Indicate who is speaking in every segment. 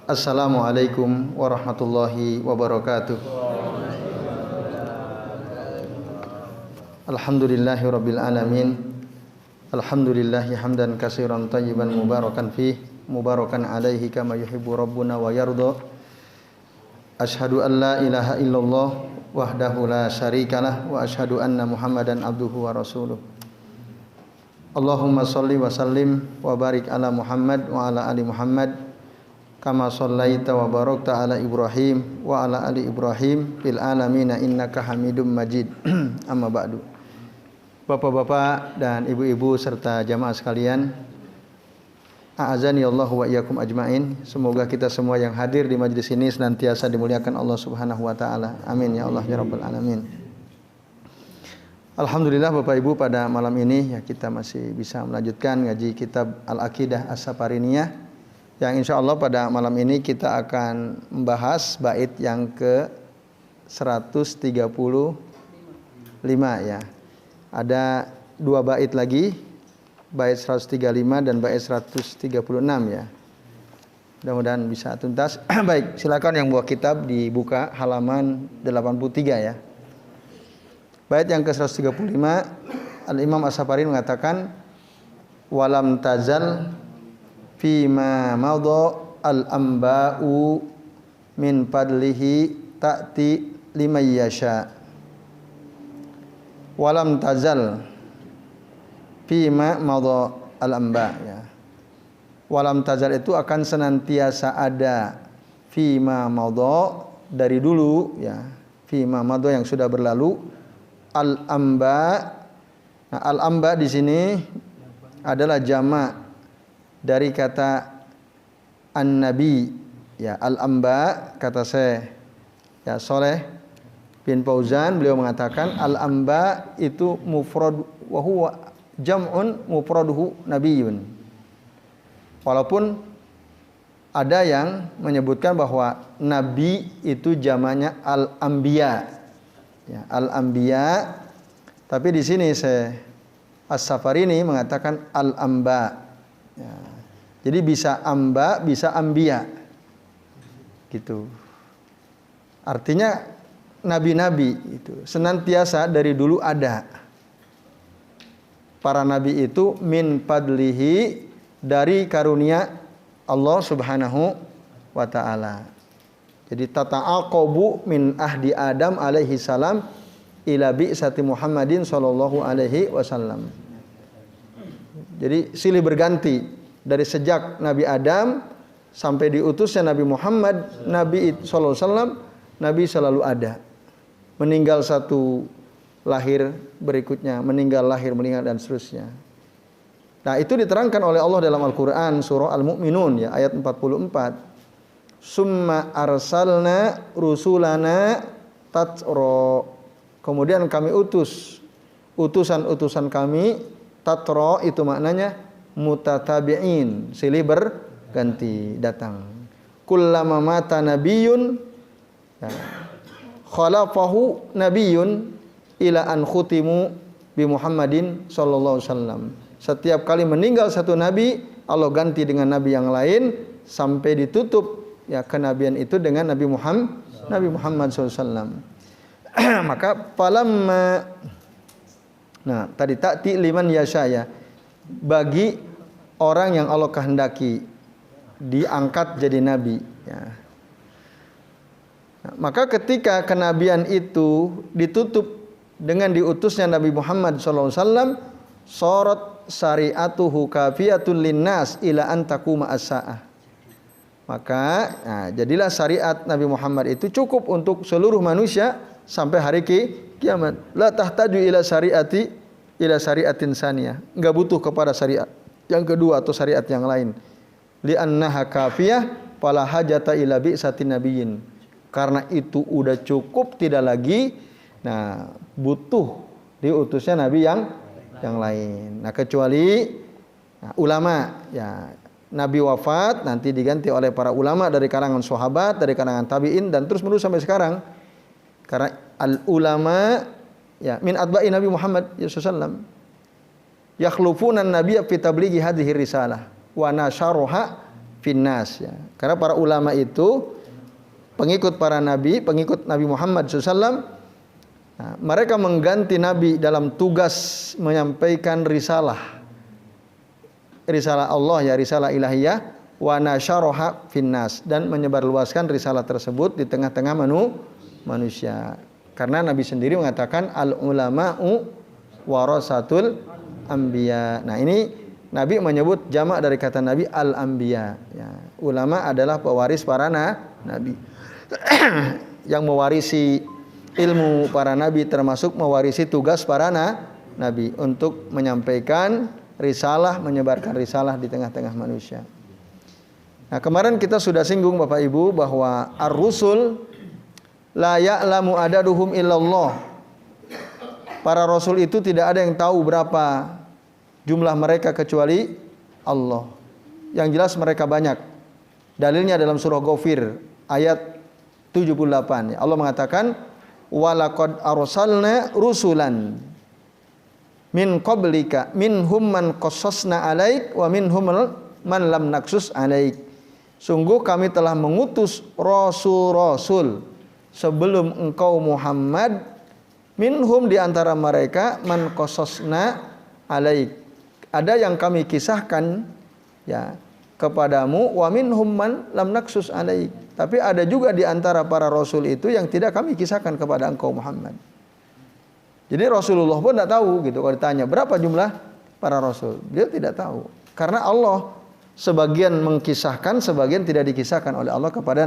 Speaker 1: Assalamualaikum warahmatullahi wabarakatuh. Alhamdulillahi rabbil alamin. Alhamdulillahi hamdan katsiran tayyiban mubarakan fih, mubarakan alaihi kama yuhibbu rabbuna wa yarda. Asyhadu an la ilaha illallah wahdahu la syarikalah wa asyhadu anna Muhammadan abduhu wa rasuluh. Allahumma shalli wa sallim wa barik ala Muhammad wa ala ali Muhammad kama shallaita wa barakta ala Ibrahim wa ala ali Ibrahim fil alamin innaka Hamidum Majid. Amma ba'du. Bapak-bapak dan ibu-ibu serta jamaah sekalian, a'azani Allah wa iyyakum ajmain. Semoga kita semua yang hadir di majelis ini senantiasa dimuliakan Allah Subhanahu wa taala. Amin ya Allah ya rabbal alamin. Alhamdulillah Bapak Ibu, pada malam ini ya kita masih bisa melanjutkan ngaji kitab Al-Aqidah As-Safariniyah, yang insya Allah pada malam ini kita akan membahas bait yang ke 135 ya. Ada dua bait lagi, bait 135 dan bait 136 ya. Mudah-mudahan bisa tuntas. Baik, silakan yang bawa kitab dibuka halaman 83 ya. Bait yang ke 135, Al-Imam As-Safarini mengatakan, walam tazal fima madha al-amba'u min fadlihi ta'ti liman yasha. Walam tazal fima madha al-amba ya. Walam tazal itu akan senantiasa ada fima madha, dari dulu ya. Fima madha yang sudah berlalu, al-amba. Nah, al-amba di sini adalah jamak dari kata an-nabi ya. Al-amba, kata saya ya Saleh bin Fauzan, beliau mengatakan al-amba itu mufrad wa huwa jam'un mufraduhu nabiyyun. Walaupun ada yang menyebutkan bahwa nabi itu jamaknya al-anbiya ya, al-anbiya, tapi di sini saya As-Safarini mengatakan al-amba ya. Jadi bisa amba, bisa ambia gitu. Artinya nabi-nabi itu senantiasa dari dulu ada. Para nabi itu min fadlihi, dari karunia Allah Subhanahu wa taala. Jadi tata'aqabu min ahdi Adam alaihi salam ila bi'sati Muhammadin sallallahu alaihi wasallam. Jadi silih berganti dari sejak Nabi Adam sampai diutusnya Nabi Muhammad, Nabi sallallahu alaihi wasallam, Nabi selalu ada. Meninggal satu, lahir berikutnya, meninggal, lahir, meninggal, dan seterusnya. Nah, itu diterangkan oleh Allah dalam Al-Qur'an surah Al-Mu'minun ya, ayat 44. Summa arsalna rusulana tatra. Kemudian kami utus utusan-utusan kami, tatra itu maknanya mutatabi'in, silih berganti datang. Kullama mata nabiyyun ya, khalafahu nabiyyun ila an khutimu bi Muhammadin sallallahu alaihi wasallam. Setiap kali meninggal satu nabi, Allah ganti dengan nabi yang lain sampai ditutup ya kenabian itu dengan Nabi Muhammad sallallahu alaihi wasallam. Maka falamma, nah tadi ta'ti liman yasha ya, bagi orang yang Allah kehendaki diangkat jadi nabi ya. Nah, maka ketika kenabian itu ditutup dengan diutusnya Nabi Muhammad SAW, sorot syariatuhu kafiyatun linnas ila an taquma as-saah. Maka nah, jadilah syariat Nabi Muhammad itu cukup untuk seluruh manusia sampai hari kiamat. La tahtaju ila syariatin saniyah. Enggak butuh kepada syariat yang kedua atau syariat yang lain. Li annaha kafiyah fala hajata ila bi'satin nabiyyin. Karena itu udah cukup, tidak lagi butuh diutusnya nabi yang lain. Nah, kecuali ulama ya, nabi wafat nanti diganti oleh para ulama dari kalangan sahabat, dari kalangan tabi'in, dan terus menerus sampai sekarang. Karena al ulama ya min atba'i Nabi Muhammad sallallahu yakhlufuna an-nabiyya fi tablighi hadhihi risalah wa nasharuha finnas ya. Karena para ulama itu pengikut para nabi, pengikut Nabi Muhammad SAW, nah, mereka mengganti nabi dalam tugas menyampaikan risalah Allah ya, risalah ilahiyah, wa nasyaraha finnas, dan menyebarluaskan risalah tersebut di tengah-tengah manusia. Karena Nabi sendiri mengatakan al ulama'u warasatul anbiya. Nah, ini Nabi menyebut jamak dari kata Nabi al-anbiya ya. Ulama adalah pewaris para nabi. Yang mewarisi ilmu para nabi termasuk mewarisi tugas para nabi untuk menyampaikan risalah, menyebarkan risalah di tengah-tengah manusia. Nah, kemarin kita sudah singgung Bapak Ibu bahwa ar-rusul la ya'lamu adaduhum illallah. Para rasul itu tidak ada yang tahu berapa jumlah mereka kecuali Allah. Yang jelas mereka banyak. Dalilnya dalam surah Ghafir ayat 78. Allah mengatakan walaqad arsalna rusulan min qablika minhum man qassasna alaik wa minhum man lam naqsus alaik. Sungguh kami telah mengutus rasul-rasul sebelum engkau Muhammad, minhum di antara mereka man qassasna alaik. Ada yang kami kisahkan ya kepadamu, wa minhum man lam naqsus alaik. Tapi ada juga di antara para rasul itu yang tidak kami kisahkan kepada engkau Muhammad. Jadi Rasulullah pun tidak tahu gitu kalau ditanya berapa jumlah para rasul. Dia tidak tahu. Karena Allah sebagian mengkisahkan, sebagian tidak dikisahkan oleh Allah kepada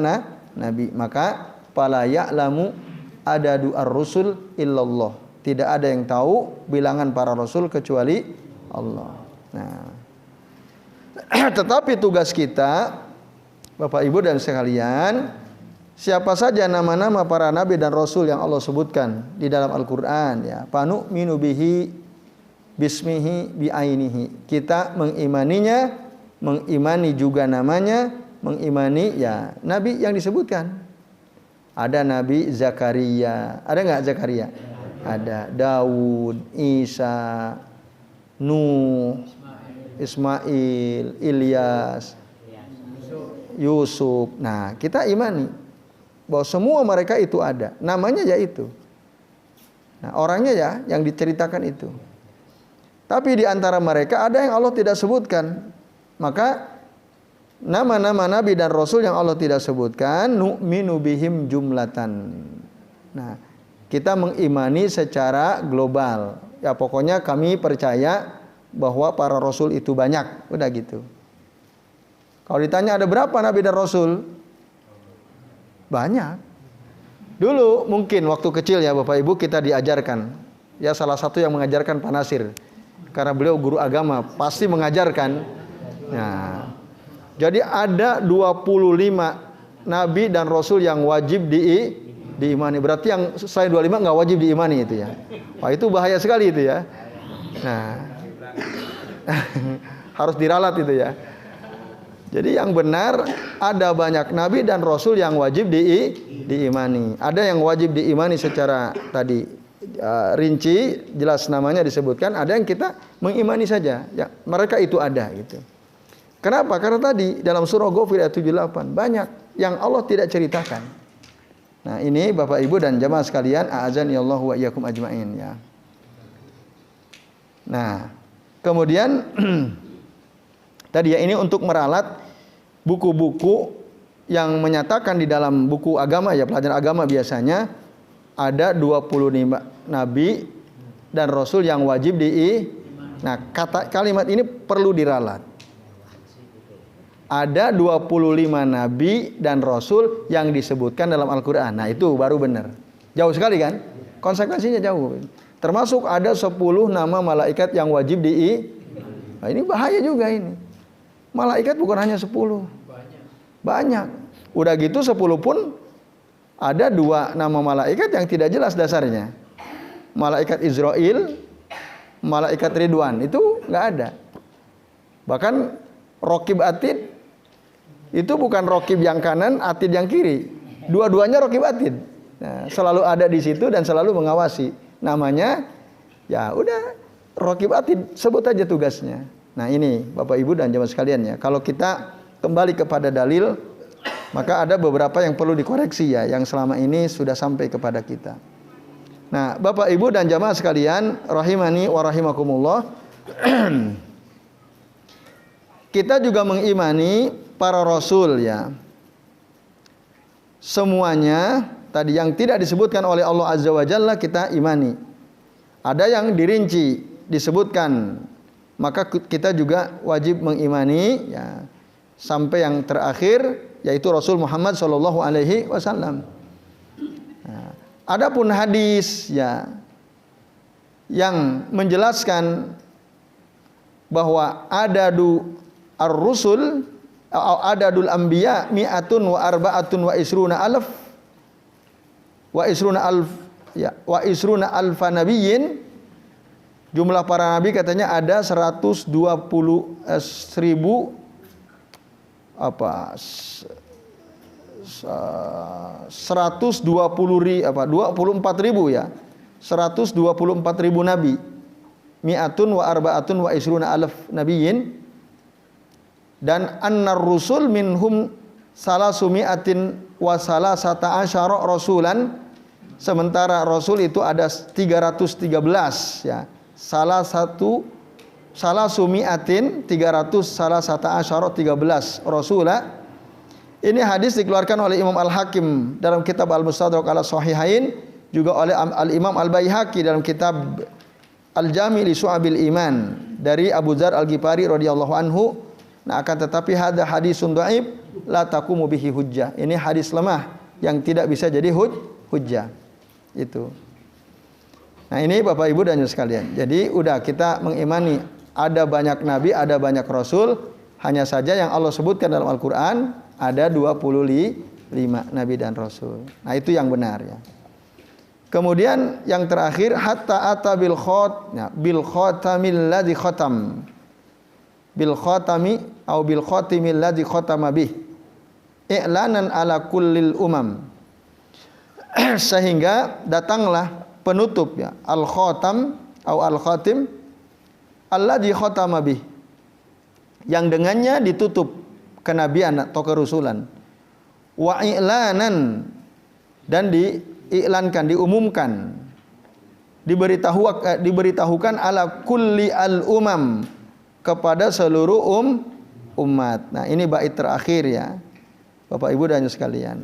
Speaker 1: nabi. Maka fala ya'lamu adadu ar-rusul illallah. Tidak ada yang tahu bilangan para rasul kecuali Allah. Nah, tetapi tugas kita, Bapak Ibu dan sekalian, siapa saja nama-nama para nabi dan rasul yang Allah sebutkan di dalam Al-Qur'an ya, panu minu bihi bismihi biainihi. Kita mengimaninya, mengimani juga namanya, mengimani ya nabi yang disebutkan. Ada Nabi Zakaria, ada enggak Zakaria? Ada Daud, Isa, Nuh, Ismail, Ilyas, Yusuf. Nah, kita imani bahwa semua mereka itu ada. Namanya ya itu. Nah, orangnya ya yang diceritakan itu. Tapi di antara mereka ada yang Allah tidak sebutkan. Maka nama-nama nabi dan rasul yang Allah tidak sebutkan, nu'minu bihim jumlatan. Nah, kita mengimani secara global. Ya pokoknya kami percaya bahwa para rasul itu banyak. Udah gitu. Kalau ditanya ada berapa nabi dan rasul? Banyak. Dulu mungkin waktu kecil ya Bapak Ibu kita diajarkan. Ya salah satu yang mengajarkan Pak Nasir. Karena beliau guru agama pasti mengajarkan. Nah, jadi ada 25 nabi dan rasul yang wajib diimani. Berarti yang selain 25 nggak wajib diimani itu ya. Wah itu bahaya sekali itu ya. Nah, harus diralat itu ya. Jadi yang benar ada banyak nabi dan rasul yang wajib diimani. Ada yang wajib diimani secara tadi rinci, jelas namanya disebutkan. Ada yang kita mengimani saja. Ya, mereka itu ada gitu. Kenapa? Karena tadi dalam surah Ghafir ayat 78 banyak yang Allah tidak ceritakan. Nah, ini Bapak Ibu dan jamaah sekalian, a'azanillahu wa iyyakum ajmain ya. Nah, kemudian tadi ya ini untuk meralat buku-buku yang menyatakan di dalam buku agama ya, pelajaran agama biasanya ada 25 nabi dan rasul yang wajib Nah, kalimat ini perlu diralat. Ada 25 nabi dan rasul yang disebutkan dalam Al-Qur'an. Nah, itu baru benar. Jauh sekali kan? Konsekuensinya jauh. Termasuk ada 10 nama malaikat yang wajib Nah, ini bahaya juga ini. Malaikat bukan hanya 10. Banyak. Udah gitu 10 pun ada 2 nama malaikat yang tidak jelas dasarnya. Malaikat Israel, malaikat Ridwan, itu nggak ada. Bahkan Raqib Atid itu bukan Raqib yang kanan, Atid yang kiri. Dua-duanya Raqib Atid. Nah, selalu ada di situ dan selalu mengawasi. Namanya ya udah Raqib Atid, sebut aja tugasnya. Nah, ini Bapak Ibu dan jemaah sekalian ya. Kalau kita kembali kepada dalil, maka ada beberapa yang perlu dikoreksi ya, yang selama ini sudah sampai kepada kita. Nah, Bapak Ibu dan jamaah sekalian, rahimani wa rahimakumullah. Kita juga mengimani para rasul ya. Semuanya tadi yang tidak disebutkan oleh Allah Azza wa Jalla kita imani. Ada yang dirinci disebutkan, maka kita juga wajib mengimani ya, sampai yang terakhir yaitu Rasul Muhammad sallallahu alaihi wasallam. Nah, adapun hadis ya yang menjelaskan bahwa adadu ar-rusul atau adadul anbiya mi'atun wa arba'atun wa isruna alf wa isruna alfa nabiyyin, jumlah para nabi katanya ada 120 nabi. Mi'atun wa arba'atun wa isruna alf nabiyyin, dan annar rusul minhum salasumi'atin wa salasata asyara rasulan, sementara rasul itu ada 313 ya. Salasumi'atin 300 salasata asyara 13 rasula. Ini hadis dikeluarkan oleh Imam Al-Hakim dalam kitab Al-Mustadrak ala Sahihain, juga oleh Al-Imam Al-Baihaqi dalam kitab Al-Jami' li Syu'abil Iman dari Abu Dzar Al-Ghifari radhiyallahu anhu. Nah, akan tetapi hadza hadisun dhaif la taqumu bihi hujjah. Ini hadis lemah yang tidak bisa jadi hujjah. Itu. Nah, ini Bapak Ibu dan sekalian. Jadi udah kita mengimani ada banyak nabi, ada banyak rasul, hanya saja yang Allah sebutkan dalam Al-Qur'an ada 25 nabi dan rasul. Nah, itu yang benar ya. Kemudian yang terakhir hatta ata bil khatamil ladzi khatam. Bil khatami atau bil khatimil ladzi khatama bih. I'lanan ala kullil umam. Sehingga datanglah penutup ya, al khatam atau al khatim alladzi khatama bih, yang dengannya ditutup kenabian atau kerusulan. Wa i'lanan, dan diiklankan, diumumkan, diberitahukan ala kulli al umam, kepada seluruh umat. Nah, ini bait terakhir ya, Bapak Ibu dan sekalian.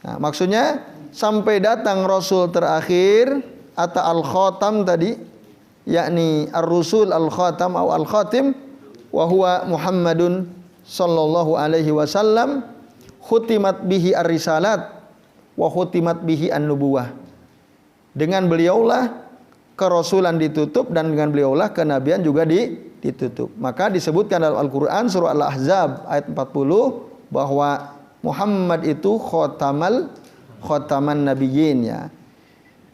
Speaker 1: Nah, maksudnya sampai datang Rasul terakhir atau al-khatam tadi, yakni ar-rusul al-khatam atau al-khatim, wa huwa Muhammadun sallallahu alaihi wasallam, khutimat bihi ar-risalat wa khutimat bihi an-nubuwah. Dengan beliaulah kerasulan ditutup dan dengan beliaulah kenabian juga ditutup. Maka disebutkan dalam Al-Qur'an surah Al-Ahzab ayat 40 bahwa Muhammad itu khataman nabiyyin ya.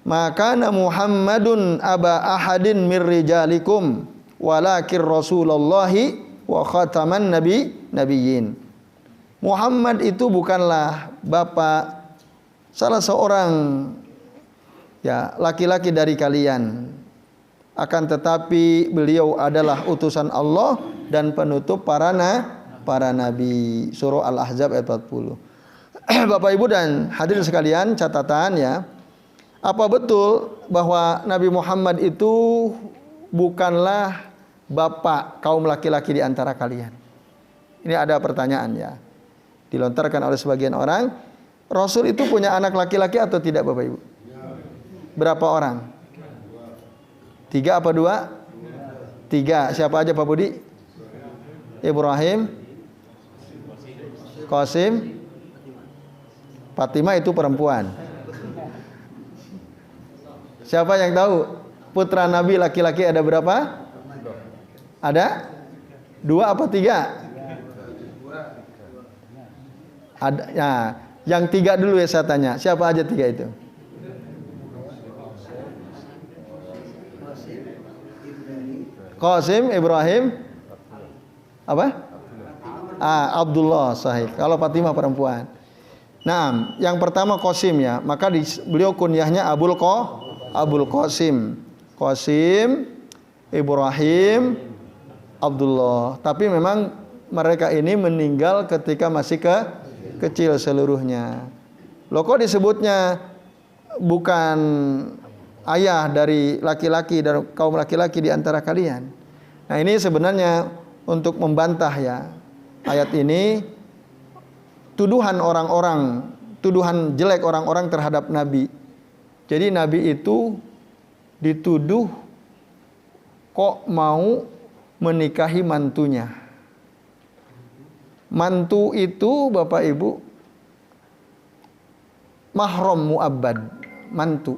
Speaker 1: Maka Muhammadun aba ahadin mir rijalikum walakin rasulullahi wa khataman nabiyyin. Muhammad itu bukanlah bapak salah seorang ya laki-laki dari kalian, akan tetapi beliau adalah utusan Allah dan penutup para nabi. Surah Al-Ahzab ayat 40. Bapak Ibu dan hadirin sekalian, catatan ya. Apa betul bahwa Nabi Muhammad itu bukanlah bapak kaum laki-laki di antara kalian? Ini ada pertanyaan ya, dilontarkan oleh sebagian orang. Rasul itu punya anak laki-laki atau tidak, Bapak Ibu? Berapa orang? 3 apa 2? 3. Siapa aja Pak Budi? Ibrahim, Qasim, Fatimah itu perempuan. Siapa yang tahu putra Nabi laki-laki ada berapa? Ada 2 apa 3? Ada ya. Yang 3 dulu ya saya tanya. Siapa aja 3 itu? Qasim, Ibrahim, apa? Abdullah, sahih. Kalau Fatimah perempuan. Nah, yang pertama Qasim ya. Maka beliau kunyahnya Abul Qasim. Qasim, Ibrahim, Abdullah. Tapi memang mereka ini meninggal ketika masih kecil seluruhnya. Loh kok disebutnya bukan ayah dari laki-laki, dari kaum laki-laki di antara kalian? Nah ini sebenarnya untuk membantah ya ayat ini, tuduhan orang-orang, tuduhan jelek orang-orang terhadap Nabi. Jadi Nabi itu dituduh kok mau menikahi mantunya. Mantu itu Bapak Ibu mahram mu'abbad, mantu.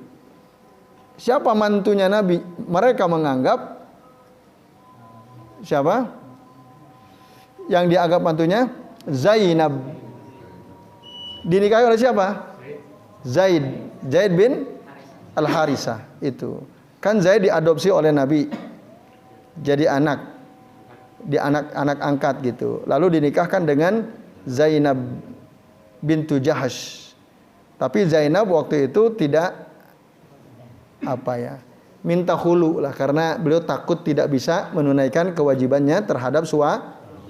Speaker 1: Siapa mantunya Nabi? Mereka menganggap siapa? Yang dianggap mantunya Zainab. Dinikahi oleh siapa? Zaid bin Al-Harisah itu. Kan Zaid diadopsi oleh Nabi. Jadi anak angkat gitu. Lalu dinikahkan dengan Zainab bintu Jahash. Tapi Zainab waktu itu tidak minta khulu lah, karena beliau takut tidak bisa menunaikan kewajibannya terhadap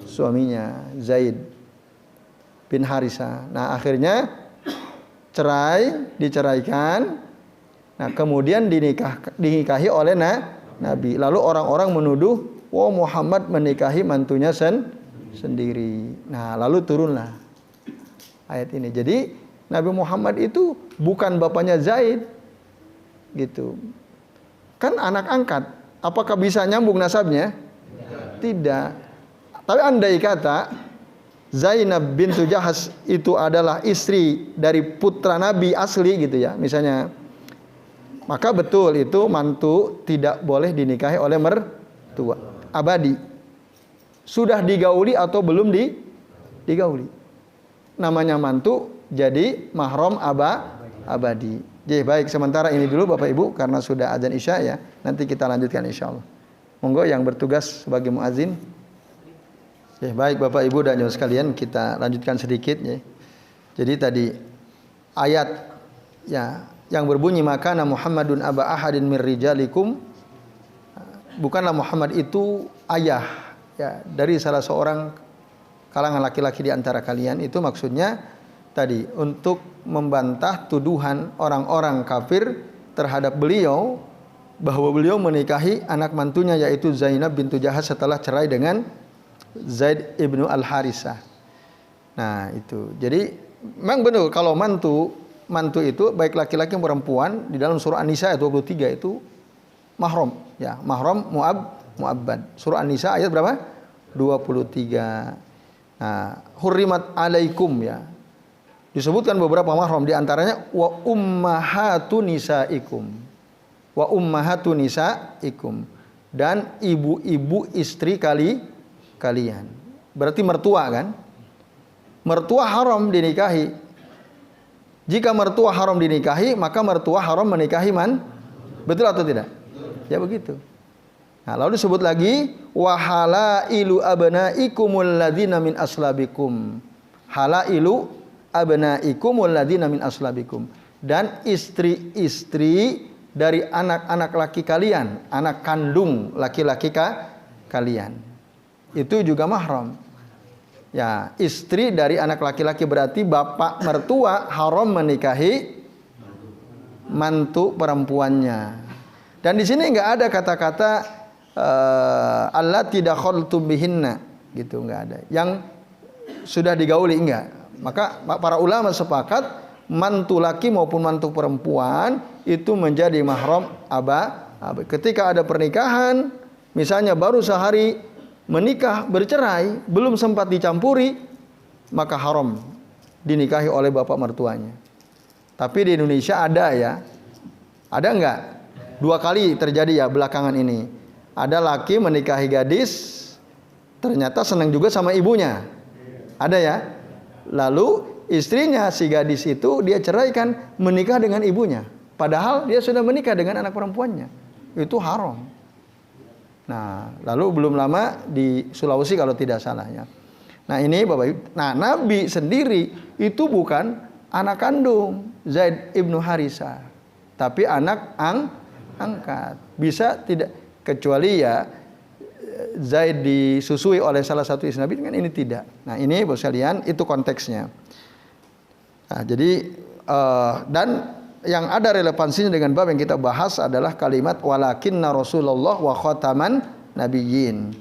Speaker 1: suaminya Zaid bin Harisah. Nah akhirnya diceraikan. Nah kemudian dinikahi oleh Nabi. Lalu orang-orang menuduh, wah Muhammad menikahi mantunya sendiri. Nah lalu turunlah ayat ini. Jadi Nabi Muhammad itu bukan bapaknya Zaid, gitu. Kan anak angkat. Apakah bisa nyambung nasabnya? Tidak. Tapi andai kata Zainab bintu Jahas itu adalah istri dari putra Nabi asli gitu ya, misalnya, maka betul itu mantu tidak boleh dinikahi oleh mertua abadi. Sudah digauli atau belum digauli, namanya mantu, jadi mahram abadi. Jadi baik, sementara ini dulu Bapak Ibu karena sudah azan Isya ya. Nanti kita lanjutkan insyaallah. Monggo yang bertugas sebagai muazin. Baik Bapak Ibu dan Ibu sekalian, kita lanjutkan sedikit ya. Jadi tadi ayat ya yang berbunyi makana Muhammadun aba ahadin mir rijalikum, bukanlah Muhammad itu ayah ya dari salah seorang kalangan laki-laki di antara kalian. Itu maksudnya tadi untuk membantah tuduhan orang-orang kafir terhadap beliau bahwa beliau menikahi anak mantunya yaitu Zainab bintu Jahash setelah cerai dengan Zaid ibnu Al-Harisah. Nah itu, jadi memang benar kalau mantu itu baik laki-laki maupun perempuan di dalam surah An-Nisa ayat 23 itu mahram ya, mahram mu'abbad. Surah An-Nisa ayat berapa? 23. Nah, hurrimat alaikum ya. Disebutkan beberapa mahram, di antaranya wa ummahatu nisaikum. Wa ummahatu nisaikum, dan ibu-ibu istri kalian. Berarti mertua kan? Mertua haram dinikahi. Jika mertua haram dinikahi, maka mertua haram menikahi betul atau tidak? Ya begitu. Nah, lalu disebut lagi wa halailu abnaikumul ladzina min aslabikum. Halailu abnaikumul ladzina min aslabikum, dan istri-istri dari anak-anak laki kalian, anak kandung laki-laki kalian. Itu juga mahram. Ya, istri dari anak laki-laki berarti bapak mertua haram menikahi mantu perempuannya. Dan di sini enggak ada kata-kata allati dakhaltum bihinna gitu, enggak ada. Yang sudah digauli enggak. Maka para ulama sepakat mantu laki maupun mantu perempuan itu menjadi mahram ketika ada pernikahan, misalnya baru sehari menikah bercerai, belum sempat dicampuri, maka haram dinikahi oleh bapak mertuanya. Tapi di Indonesia ada ya, ada enggak? 2 kali terjadi ya belakangan ini. Ada laki menikahi gadis, ternyata senang juga sama ibunya. Ada ya. Lalu istrinya si gadis itu dia ceraikan, menikah dengan ibunya. Padahal dia sudah menikah dengan anak perempuannya. Itu haram. Nah, lalu belum lama di Sulawesi kalau tidak salah ya. Nah ini Bapak Ibu. Nah Nabi sendiri itu bukan anak kandung Zaid ibnu Harisah, tapi anak angkat. Bisa tidak, kecuali ya Zaid disusui oleh salah satu istri Nabi, dengan ini tidak. Nah, ini Bapak sekalian, itu konteksnya. Nah, jadi dan yang ada relevansinya dengan bab yang kita bahas adalah kalimat walakinna Rasulullah wa khataman nabiyyin.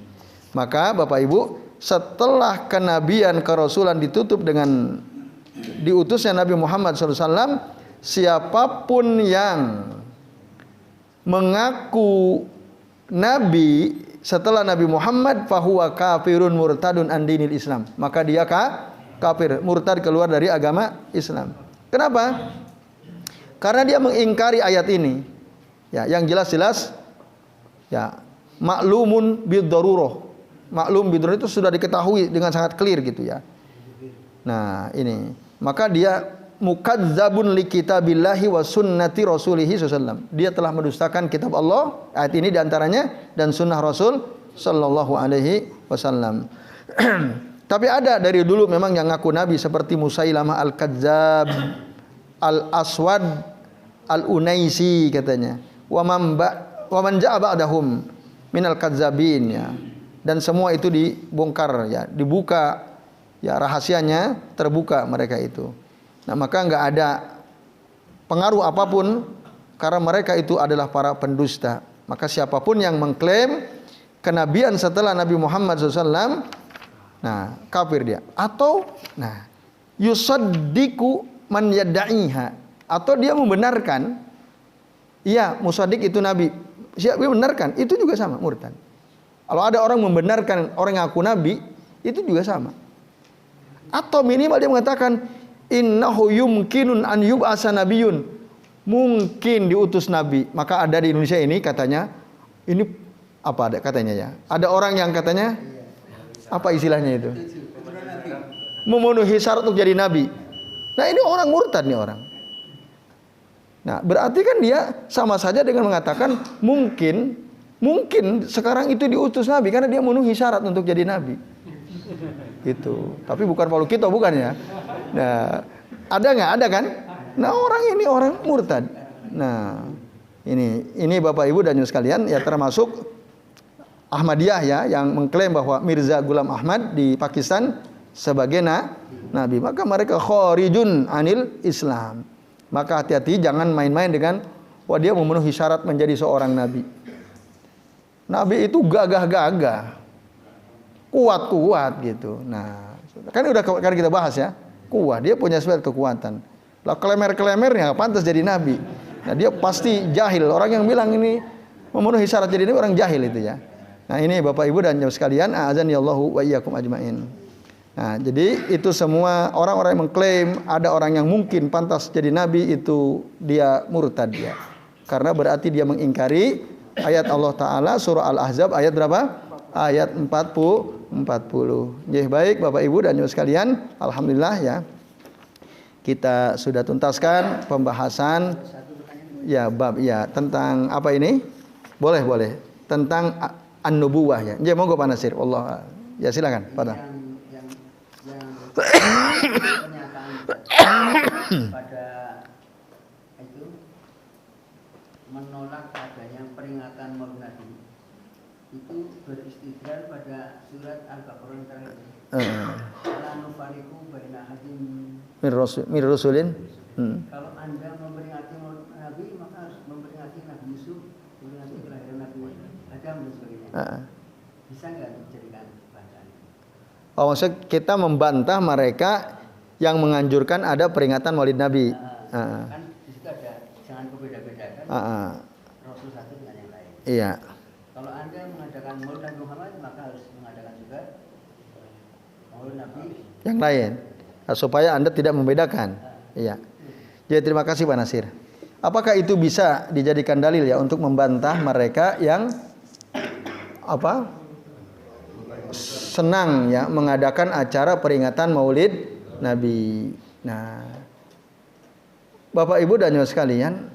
Speaker 1: Maka Bapak Ibu, setelah kenabian kerasulan ditutup dengan diutusnya Nabi Muhammad SAW, siapapun yang mengaku nabi setelah Nabi Muhammad fahuwa kafirun murtadun an dinil Islam, maka dia kafir, murtad, keluar dari agama Islam. Kenapa? Karena dia mengingkari ayat ini. Ya, yang jelas-jelas ya, maklumun bid-darurah. Maklum bid-darurah itu sudah diketahui dengan sangat clear gitu ya. Nah, ini. Maka dia mukadzabun li kitabillahi wa sunnati rasulihi sallallahu. Dia telah mendustakan kitab Allah, ayat ini diantaranya, dan sunnah Rasul sallallahu alaihi wasallam. Tapi ada dari dulu memang yang ngaku nabi seperti Musailamah al-Kadzdzab, Al-Aswad Al-Unaisi katanya. Wa man ja'a ba'dahum minal kadzdzabin ya. Dan semua itu dibongkar ya, dibuka ya, rahasianya terbuka mereka itu. Nah, maka enggak ada pengaruh apapun karena mereka itu adalah para pendusta. Maka siapapun yang mengklaim kenabian setelah Nabi Muhammad SAW, nah, kafir dia. Atau nah, yusaddiqu man yadda'iha, atau dia membenarkan, iya musaddiq itu nabi, siapa membenarkan, itu juga sama, murtad. Kalau ada orang membenarkan orang yang ngaku nabi, itu juga sama. Atau minimal dia mengatakan innahu yumkinun an yub'asa nabiyyun, mungkin diutus nabi. Maka ada di Indonesia ini katanya, ini apa ada katanya ya, ada orang yang katanya apa istilahnya itu, memenuhi syarat untuk jadi nabi. Nah, ini orang murtad nih orang. Nah, berarti kan dia sama saja dengan mengatakan mungkin sekarang itu diutus nabi karena dia memenuhi syarat untuk jadi nabi. Gitu. Tapi bukan Paulo kita, bukan ya. Nah, ada nggak? Ada kan? Nah, orang ini orang murtad. Nah, ini Bapak Ibu dan Ibu sekalian ya, termasuk Ahmadiyah ya, yang mengklaim bahwa Mirza Ghulam Ahmad di Pakistan sebagai nabi. Maka mereka kharijun anil Islam. Maka hati-hati, jangan main-main dengan wah dia memenuhi syarat menjadi seorang nabi. Nabi itu gagah-gagah, kuat-kuat gitu. Nah, kan udah kan kita bahas ya, kuat, dia punya suatu kekuatan. Lah klemer-klemernya pantas jadi nabi. Nah, dia pasti jahil. Orang yang bilang ini memenuhi syarat jadi nabi orang jahil itu ya. Nah, ini Bapak Ibu dan Ibu sekalian, a'adzanillahu wa iyyakum ajmain. Nah, jadi itu semua orang-orang yang mengklaim ada orang yang mungkin pantas jadi nabi, itu dia murtad dia. Karena berarti dia mengingkari ayat Allah Ta'ala surah Al-Ahzab ayat berapa? Ayat 40. Baik Bapak Ibu dan Ibu sekalian, alhamdulillah ya, kita sudah tuntaskan pembahasan ya bab ya tentang apa ini? Boleh tentang an-nubuwah ya. Nggih, monggo Pak Nasir. Allah ya, silakan Pak.
Speaker 2: Pernyataan pada itu menolak adanya peringatan Maulid Nabi itu beristidlal pada surat Al-Baqarah yang terakhir. La nufariqu baina ahadin
Speaker 1: mir rasulin.
Speaker 2: Kalau Anda memperingati Maulid Nabi, maka harus memperingati Nabi Yusuf, memperingati kelahiran Nabi Adam dan sebagainya. Bisa nggak dijadikan bacaan?
Speaker 1: Oh, maksudnya kita membantah mereka yang menganjurkan ada peringatan Maulid Nabi.
Speaker 2: Kan di situ ada jangan berbeda-bedakan Rasul satu dengan yang lain.
Speaker 1: Iya.
Speaker 2: Kalau Anda mengadakan Maulid Nabi Muhammad, maka harus mengadakan juga Maulid Nabi
Speaker 1: yang lain. Nah, supaya Anda tidak membedakan. Iya. Jadi terima kasih Pak Nasir. Apakah itu bisa dijadikan dalil ya untuk membantah mereka yang apa? Senang ya mengadakan acara peringatan Maulid Nabi. Nah, Bapak Ibu dan Ibu sekalian,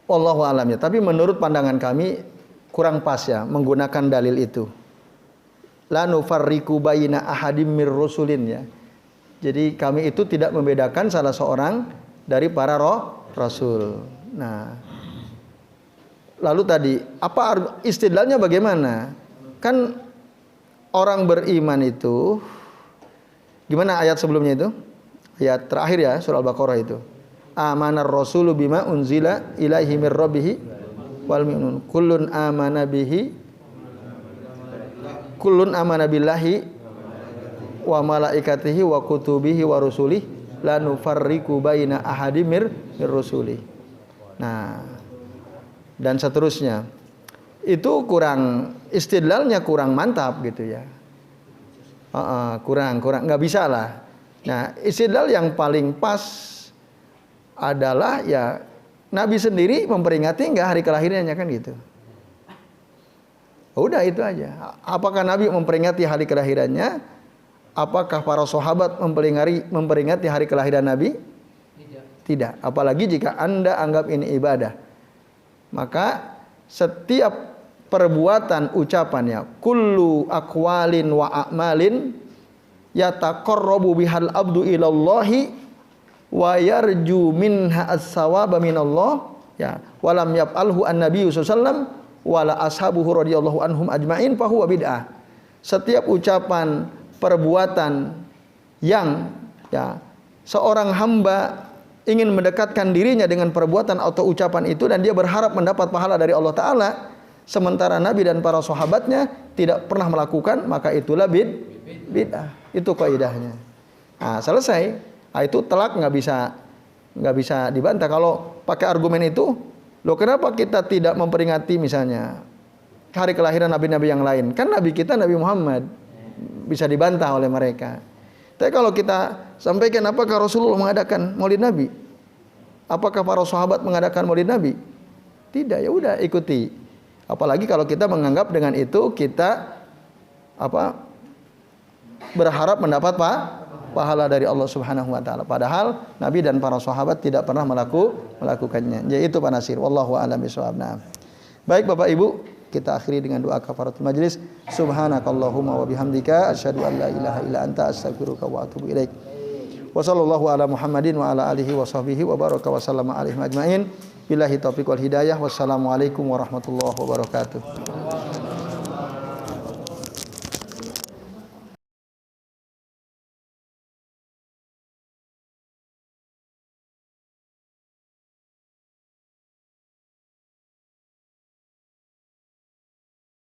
Speaker 1: wallahu alam ya, tapi menurut pandangan kami kurang pas ya menggunakan dalil itu. La nufarriqu baina ahadim mir rusulin ya. Jadi kami itu tidak membedakan salah seorang dari para rasul. Nah, lalu tadi apa istidlalnya bagaimana? Kan orang beriman itu gimana ayat sebelumnya itu? Ayat terakhir ya surah Al-Baqarah itu. Amanar rasulu bima unzila ilaihi mir rabbih wal mu'minun kullun amana billahi wa malaikatihi wa kutubihi wa rusulihi la nufarriqu baina ahadin mir rusulihi. Nah, dan seterusnya. Itu kurang istidlalnya kurang mantap gitu ya. Kurang nggak bisa lah. Nah, istidlal yang paling pas adalah ya Nabi sendiri memperingati enggak hari kelahirannya kan gitu. Udah itu aja. Apakah Nabi memperingati hari kelahirannya? Apakah para sahabat memperingati hari kelahiran Nabi? Tidak. Apalagi jika Anda anggap ini ibadah. Maka setiap perbuatan ucapannya kullu aqwalin wa a'malin yataqarrabu bihal abdu ilallahi wa yarju minha as-sawaba minallah ya walam yaf'alhu an-nabiy sallallahu alaihi wasallam wala ashabuhu radhiyallahu anhum ajmain fa huwa bid'ah. Setiap ucapan perbuatan yang ya seorang hamba ingin mendekatkan dirinya dengan perbuatan atau ucapan itu dan dia berharap mendapat pahala dari Allah Ta'ala sementara Nabi dan para sahabatnya tidak pernah melakukan, maka itulah bid'ah. Itu kaidahnya. Nah, selesai. Nah, itu telak nggak bisa dibantah. Kalau pakai argumen itu, loh kenapa kita tidak memperingati misalnya hari kelahiran nabi-nabi yang lain? Kan nabi kita Nabi Muhammad. Bisa dibantah oleh mereka. Tapi kalau kita sampaikan apakah Rasulullah mengadakan Maulid Nabi? Apakah para sahabat mengadakan Maulid Nabi? Tidak, ya udah ikuti. Apalagi kalau kita menganggap dengan itu kita berharap mendapat pahala dari Allah Subhanahu wa taala. Padahal Nabi dan para sahabat tidak pernah melakukannya. Jadi itu Pak Nasir. Wallahu a'lam bishawab. Baik Bapak Ibu, kita akhiri dengan doa kafaratul majlis. Subhanakallahumma wa bihamdika asyhadu an la ilaha illa anta astaghfiruka wa atubu ilaik. Wa sallallahu ala Muhammadin wa ala alihi wa sahbihi wa baraka wa sallama alaihi ajmain. Billahi taufiq wal hidayah. Wassalamualaikum warahmatullahi wabarakatuh.